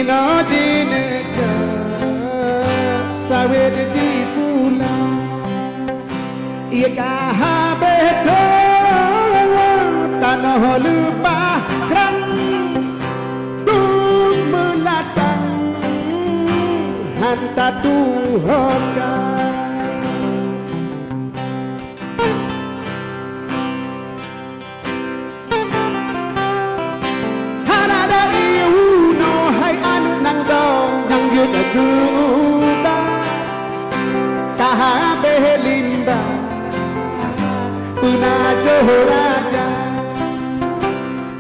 dino dineka sawit di pulang iya kahabedo tanah lupa kran dung melatang hanta tuhoka hanada iu no hai anu nang dong nang yut kuba kahabe limba puna johraja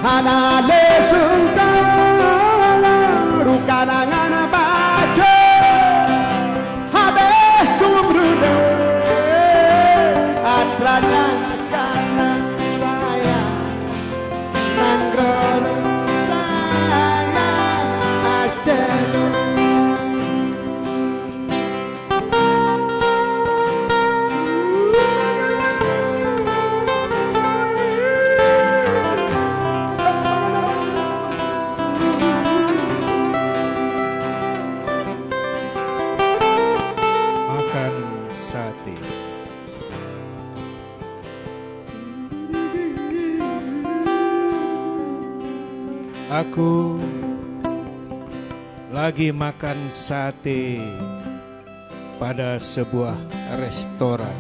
hanale sungkala rukanangan bajo habe kumrude atranya kanan saya nanggrono saya acelo sate. Aku lagi makan sate pada sebuah restoran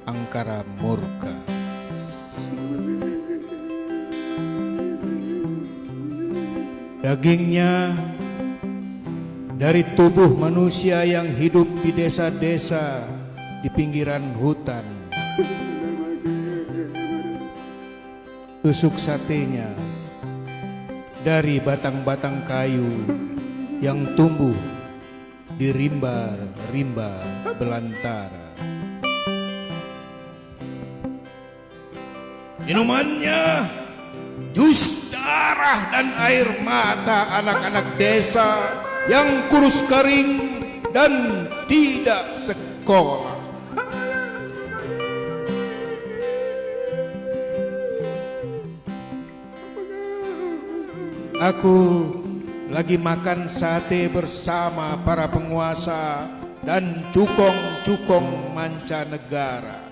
Angkara Murka. Dagingnya dari tubuh manusia yang hidup di desa-desa di pinggiran hutan. Tusuk satenya dari batang-batang kayu yang tumbuh di rimba-rimba belantara. Minumannya jus darah dan air mata anak-anak desa yang kurus kering dan tidak sekolah. Aku lagi makan sate bersama para penguasa dan cukong-cukong mancanegara.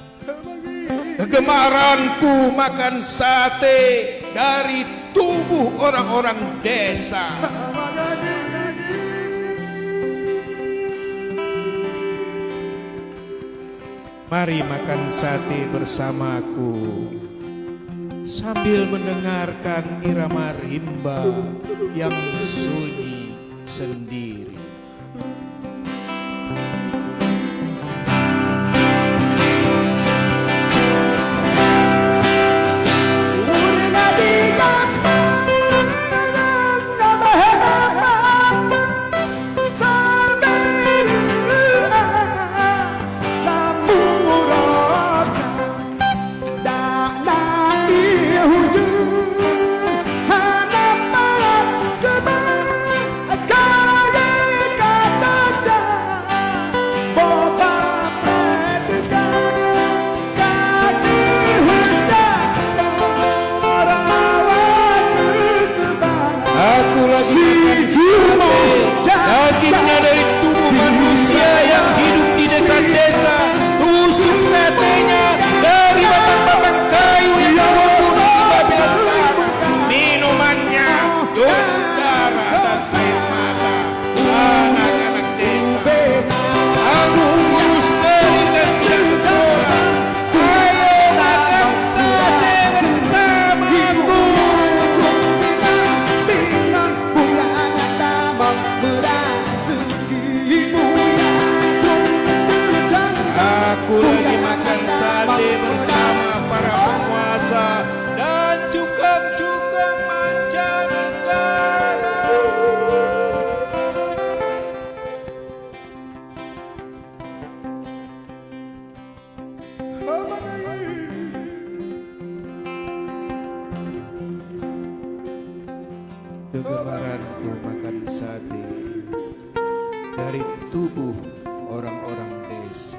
Kegemaranku makan sate dari tubuh orang-orang desa. Mari makan sate bersamaku sambil mendengarkan irama rimba yang sunyi sendiri. Aku lagi makan sate, dagingnya dari tubuh manusia yang hidup di desa-desa. Tusuk satenya dari batang-batang kayu yang tumbuh di belantara. Minumannya jus darah dan air mata anak-anak desa. Aku kurus kering dan tidak sekolah. Ayo makan sate bersamaku. Aku lagi makan sate bersama para penguasa dan cukong-cukong mancanegara. Kegemaranku makan sate dari tubuh orang-orang desa.